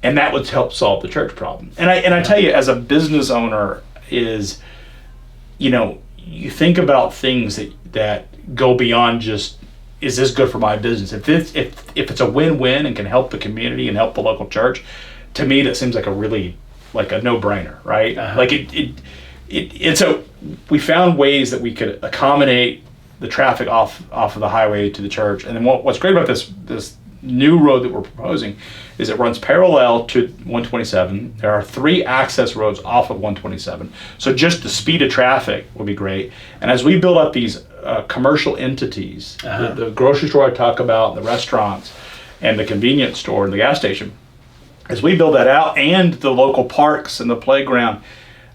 Speaker 2: and that would help solve the church problem. And I tell you, as a business owner, is you think about things that go beyond just, is this good for my business? If it's a win-win and can help the community and help the local church, to me that seems like a really like a no-brainer, right? Like so we found ways that we could accommodate the traffic off of the highway to the church. And then what's great about this new road that we're proposing is it runs parallel to 127. There are 3 access roads off of 127. So just the speed of traffic will be great. And as we build up these commercial entities, the grocery store I talk about, the restaurants, and the convenience store and the gas station, as we build that out, and the local parks and the playground,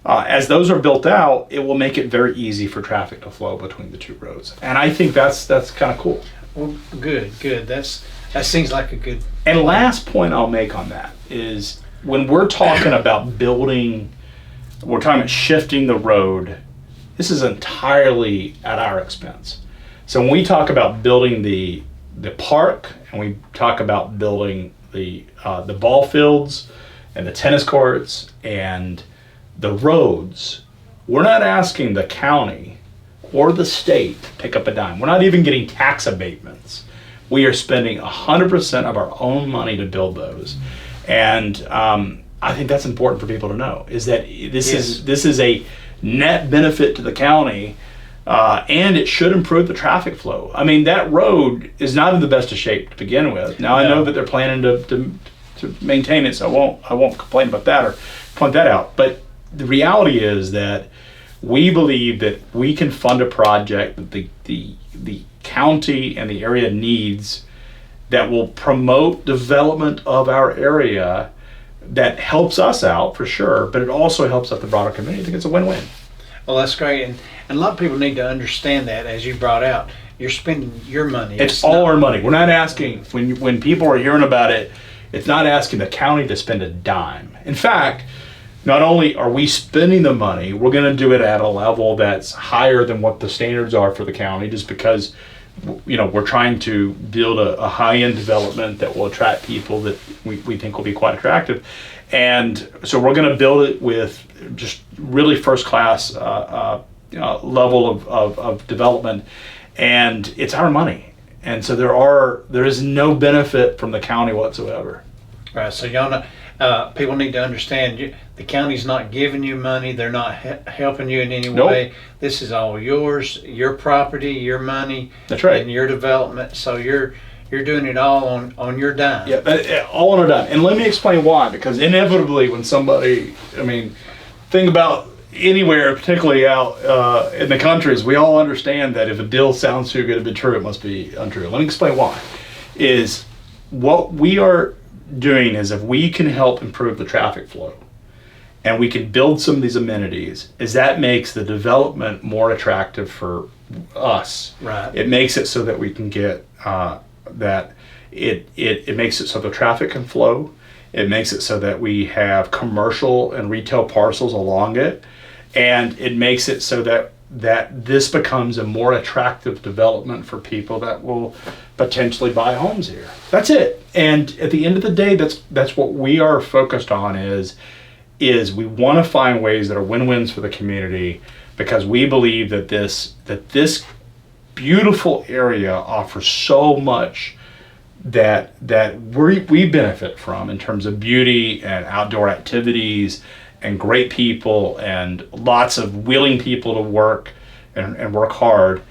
Speaker 2: as those are built out, it will make it very easy for traffic to flow between the 2 roads. And I think that's kind of cool.
Speaker 1: Well, good. That seems like a good.
Speaker 2: And last point I'll make on that is when we're talking about building, we're talking about shifting the road, this is entirely at our expense. So when we talk about building the park, and we talk about building the ball fields and the tennis courts and the roads, we're not asking the county or the state to pick up a dime. We're not even getting tax abatements. We are spending 100% of our own money to build those. And I think that's important for people to know, is that this is a net benefit to the county, and it should improve the traffic flow. I mean, that road is not in the best of shape to begin with. Now, I know that they're planning to maintain it, so I won't complain about that or point that out. But the reality is that we believe that we can fund a project that the county and the area needs, that will promote development of our area, that helps us out for sure, but it also helps out the broader community. I think it's a win-win.
Speaker 1: Well, that's great. And a lot of people need to understand that, as you brought out, you're spending your money.
Speaker 2: It's all our money. We're not asking, when people are hearing about it, it's not asking the county to spend a dime. In fact, not only are we spending the money, we're going to do it at a level that's higher than what the standards are for the county, just because we're trying to build a high-end development that will attract people that we think will be quite attractive. And so we're going to build it with just really first-class level of development, and it's our money. And so there is no benefit from the county whatsoever.
Speaker 1: Right. So y'all know, people need to understand, the county's not giving you money. They're not helping you in any way. This is all yours, your property, your money.
Speaker 2: That's right.
Speaker 1: And your development. So you're doing it all on your dime.
Speaker 2: Yeah, all on our dime. And let me explain why. Because inevitably, when somebody, think about anywhere, particularly out in the countries, we all understand that if a deal sounds too good to be true, it must be untrue. Let me explain why. Is what we are doing is, if we can help improve the traffic flow and we can build some of these amenities, is that makes the development more attractive for us.
Speaker 1: Right.
Speaker 2: It makes it so that we can get that it makes it so the traffic can flow. It makes it so that we have commercial and retail parcels along it. And it makes it so that this becomes a more attractive development for people that will potentially buy homes here. That's it. And at the end of the day, that's what we are focused on is we want to find ways that are win-wins for the community, because we believe that this beautiful area offers so much that we benefit from in terms of beauty and outdoor activities and great people and lots of willing people to work and work hard,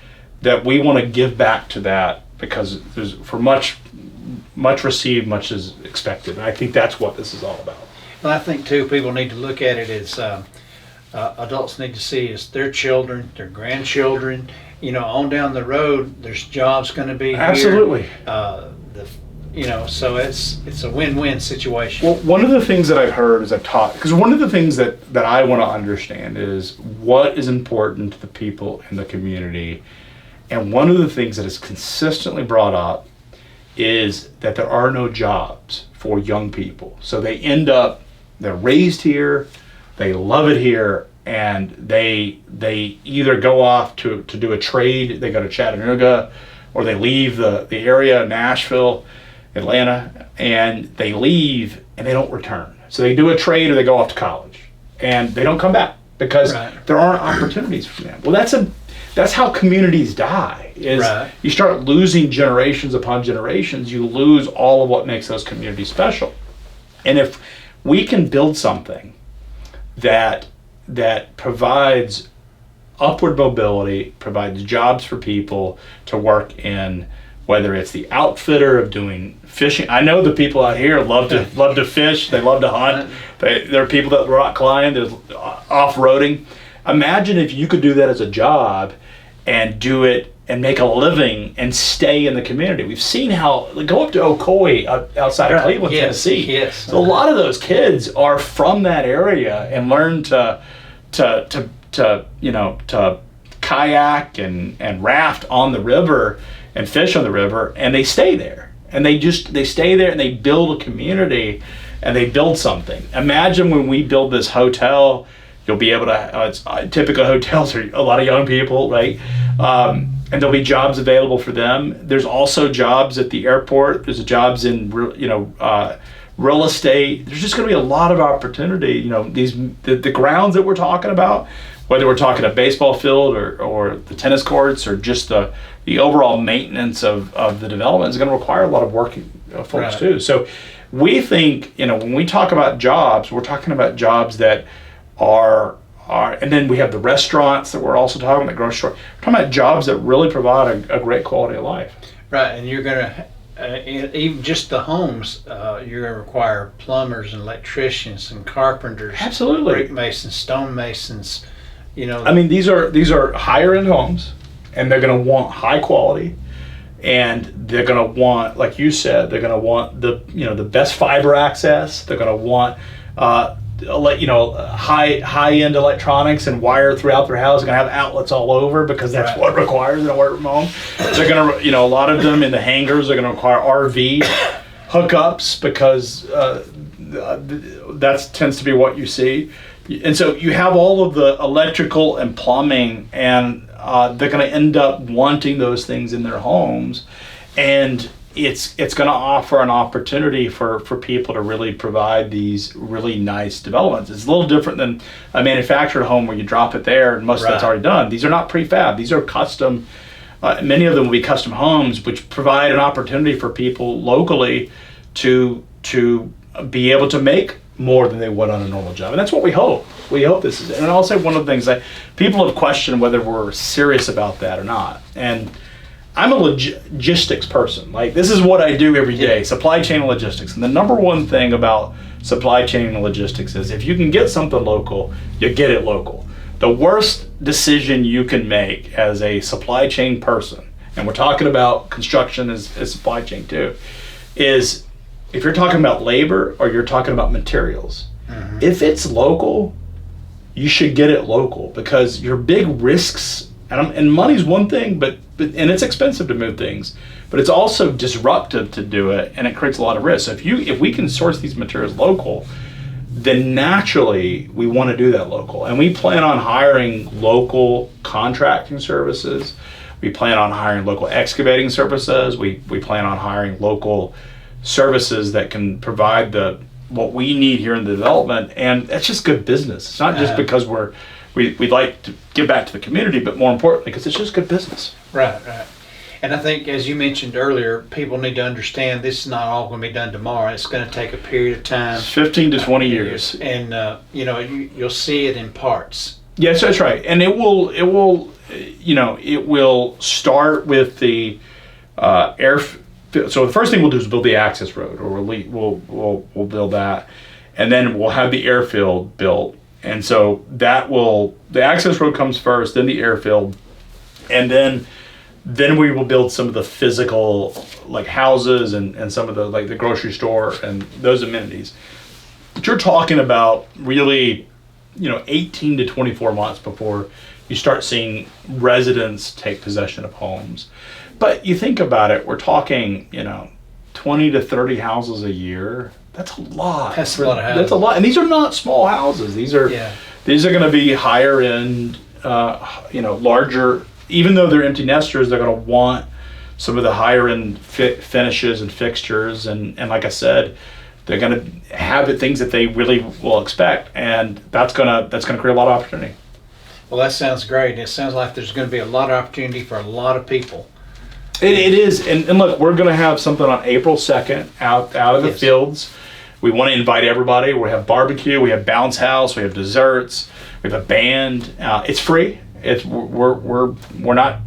Speaker 2: that we want to give back to that, because there's for much received, much is expected. And I think that's what this is all about.
Speaker 1: And I think too, people need to look at it as adults need to see as their children, their grandchildren. On down the road, there's jobs going to be here.
Speaker 2: Absolutely.
Speaker 1: So it's a win-win situation.
Speaker 2: Well, one of the things that I've heard as I've taught, because one of the things that I want to understand is what is important to the people in the community. And one of the things that is consistently brought up is that there are no jobs for young people. So they're raised here, they love it here, and they either go off to do a trade, they go to Chattanooga, or they leave the area, Nashville, Atlanta, and they leave and they don't return. So they do a trade or they go off to college and they don't come back because there aren't opportunities for them. Well, that's how communities die. You start losing generations upon generations, you lose all of what makes those communities special. And if we can build something that provides upward mobility, provides jobs for people to work in, whether it's the outfitter of doing fishing. I know the people out here love to fish. They love to hunt. There are people that rock climb. There's off-roading. Imagine if you could do that as a job and do it and make a living and stay in the community. We've seen how go up to Ocoee outside of Cleveland, Tennessee.
Speaker 1: Yes.
Speaker 2: So a lot of those kids are from that area and learn to kayak and raft on the river and fish on the river, and they stay there. And they stay there and they build a community and they build something. Imagine when we build this hotel, you'll be able to, typical hotels are a lot of young people, right? And there'll be jobs available for them. There's also jobs at the airport. There's jobs in, real estate. There's just going to be a lot of opportunity. The grounds that we're talking about, whether we're talking a baseball field or the tennis courts or just the overall maintenance of the development is going to require a lot of working folks too. So we think, when we talk about jobs, we're talking about jobs that are, and then we have the restaurants that we're also talking about, the grocery store. We're talking about jobs that really provide a great quality of life.
Speaker 1: Right, and you're going to, even just the homes, you're going to require plumbers and electricians and carpenters.
Speaker 2: Absolutely.
Speaker 1: Brick masons, stone masons,
Speaker 2: these are higher end homes, and they're going to want high quality, and they're going to want, like you said, they're going to want the best fiber access. They're going to want high end electronics and wire throughout their house. They're going to have outlets all over because that's what requires in a work from home. They're going to, a lot of them in the hangars are going to require RV hookups because that tends to be what you see. And so you have all of the electrical and plumbing, and they're going to end up wanting those things in their homes, and it's going to offer an opportunity for people to really provide these really nice developments. It's a little different than a manufactured home where you drop it there and most of that's already done. These are not prefab. These are custom. Many of them will be custom homes, which provide an opportunity for people locally to be able to make more than they would on a normal job. And that's what we hope. We hope this is it. And I'll say one of the things that people have questioned whether we're serious about that or not. And I'm a logistics person. Like, this is what I do every day, supply chain and logistics. And the number one thing about supply chain and logistics is if you can get something local, you get it local. The worst decision you can make as a supply chain person, and we're talking about construction as supply chain too, is if you're talking about labor or you're talking about materials, if it's local, you should get it local, because your big risks, and money's one thing, but and it's expensive to move things, but it's also disruptive to do it, and it creates a lot of risk. So if we can source these materials local, then naturally we want to do that local. And we plan on hiring local contracting services. We plan on hiring local excavating services. We plan on hiring local services that can provide what we need here in the development. And that's just good business. It's not just because we'd like to give back to the community, but more importantly, because it's just good business.
Speaker 1: Right. And I think, as you mentioned earlier, people need to understand this is not all going to be done tomorrow. It's going to take a period of time.
Speaker 2: 15 to 20 years.
Speaker 1: And, you'll see it in parts.
Speaker 2: Yes, that's right. And it will start with the so the first thing we'll do is build the access road, or we'll build that. And then we'll have the airfield built. And so the access road comes first, then the airfield, and then we will build some of the physical, like houses and some of the grocery store and those amenities. But you're talking about really, 18 to 24 months before you start seeing residents take possession of homes. But you think about it, we're talking, 20 to 30 houses a year. That's a lot.
Speaker 1: That's a lot of houses.
Speaker 2: That's a lot. And these are not small houses. These are going to be higher end, larger. Even though they're empty nesters, they're going to want some of the higher end finishes and fixtures, and like I said, they're going to have things that they really will expect, and that's going to create a lot of opportunity.
Speaker 1: Well, that sounds great. It sounds like there's going to be a lot of opportunity for a lot of people.
Speaker 2: It is, and look, we're going to have something on April 2nd out of the fields. We want to invite everybody. We have barbecue, we have bounce house, we have desserts, we have a band. It's free. We're not.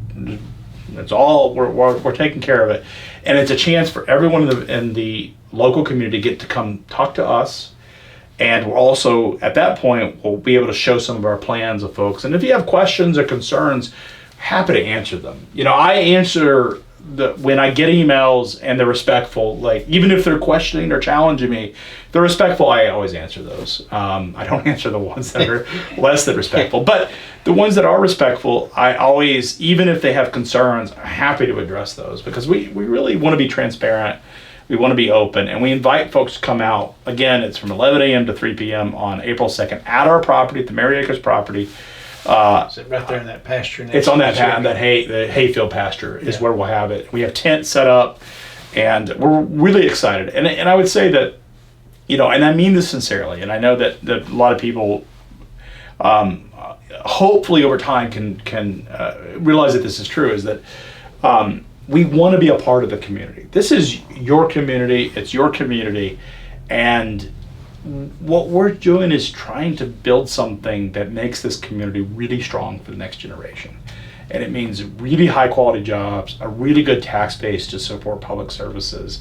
Speaker 2: It's all we're taking care of it, and it's a chance for everyone in the local community to get to come talk to us, and we're also at that point we'll be able to show some of our plans of folks. And if you have questions or concerns, happy to answer them. I answer when I get emails and they're respectful, like even if they're questioning or challenging me, they're respectful. I always answer those. I don't answer the ones that are less than respectful, but the ones that are respectful, I always, even if they have concerns, I'm happy to address those, because we really want to be transparent. We want to be open, and we invite folks to come out. Again, it's from 11 a.m. to 3 p.m. on April 2nd at our property, at the Mary Acres property.
Speaker 1: Is it right there in that pasture?
Speaker 2: It's on the hayfield pasture is where we'll have it. We have tents set up, and we're really excited. And I would say that, and I mean this sincerely, and I know that a lot of people, hopefully over time can realize that this is true, is that we want to be a part of the community. This is your community. It's your community, and what we're doing is trying to build something that makes this community really strong for the next generation. And it means really high quality jobs, a really good tax base to support public services.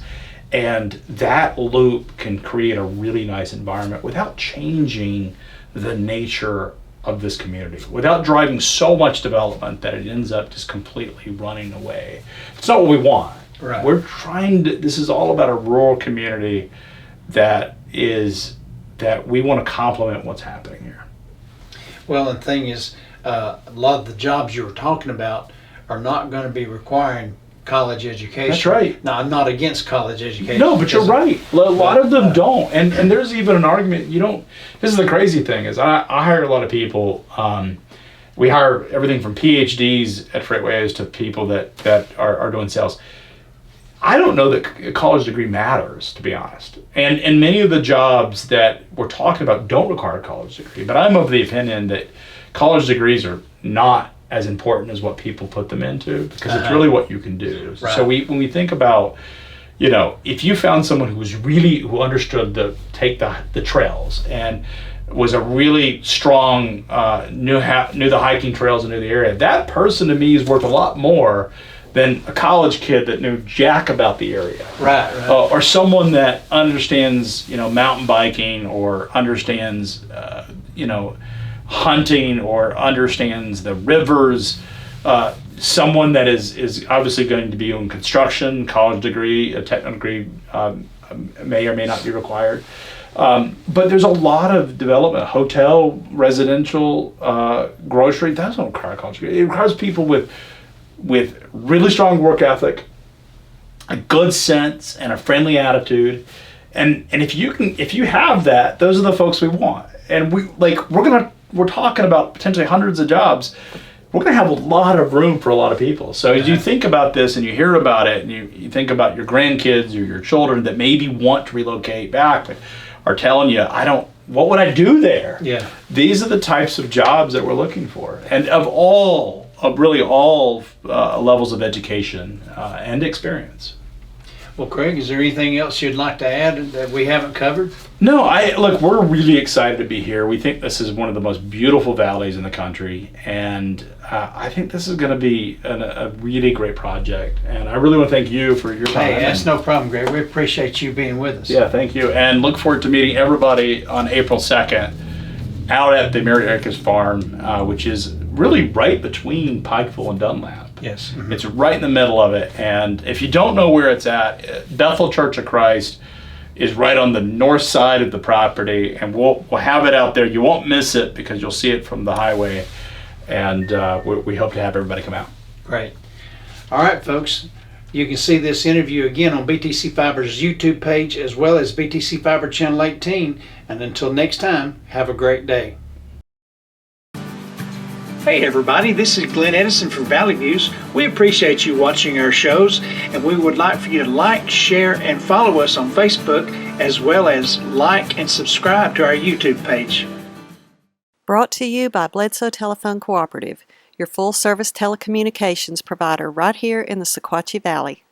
Speaker 2: And that loop can create a really nice environment without changing the nature of this community, without driving so much development that it ends up just completely running away. It's not what we want.
Speaker 1: Right.
Speaker 2: We're this is all about a rural community that we want to complement what's happening here.
Speaker 1: Well, and the thing is, a lot of the jobs you were talking about are not going to be requiring college education.
Speaker 2: That's right.
Speaker 1: Now, I'm not against college education.
Speaker 2: No, but you're right. A lot of them don't. And there's even an argument, this is the crazy thing, is I hire a lot of people. We hire everything from PhDs at Freightways to people that are doing sales. I don't know that a college degree matters, to be honest. And many of the jobs that we're talking about don't require a college degree. But I'm of the opinion that college degrees are not as important as what people put them into, because it's really what you can do. Right. So when we think about, if you found someone who understood take the trails and was a really strong, knew the hiking trails and knew the area, that person to me is worth a lot more than a college kid that knew jack about the area.
Speaker 1: Right.
Speaker 2: Or someone that understands, mountain biking, or understands, hunting, or understands the rivers. Someone that is obviously going to be in construction, college degree, a technical degree may or may not be required. But there's a lot of development, hotel, residential, grocery. That doesn't require a college degree. It requires people with really strong work ethic, a good sense and a friendly attitude. And if you have that, those are the folks we want. And we're talking about potentially hundreds of jobs. We're going to have a lot of room for a lot of people. So as you think about this and you hear about it and you think about your grandkids or your children that maybe want to relocate back but are telling you, what would I do there?
Speaker 1: Yeah.
Speaker 2: These are the types of jobs that we're looking for. And of really all levels of education and experience.
Speaker 1: Well, Craig, is there anything else you'd like to add that we haven't covered?
Speaker 2: No, look, we're really excited to be here. We think this is one of the most beautiful valleys in the country, and I think this is going to be a really great project. And I really want to thank you for your time.
Speaker 1: Hey, that's no problem, Greg. We appreciate you being with us.
Speaker 2: Yeah, thank you. And look forward to meeting everybody on April 2nd out at the Mary Acres Farm, which is really right between Pikeville and Dunlap.
Speaker 1: Yes. Mm-hmm.
Speaker 2: It's right in the middle of it. And if you don't know where it's at, Bethel Church of Christ is right on the north side of the property, and we'll have it out there. You won't miss it because you'll see it from the highway. And we hope to have everybody come out.
Speaker 1: Great. All right, folks. You can see this interview again on BTC Fiber's YouTube page as well as BTC Fiber Channel 18. And until next time, have a great day. Hey everybody, this is Glenn Edison from Valley Views. We appreciate you watching our shows, and we would like for you to like, share, and follow us on Facebook, as well as like and subscribe to our YouTube page.
Speaker 3: Brought to you by Bledsoe Telephone Cooperative, your full-service telecommunications provider right here in the Sequatchie Valley.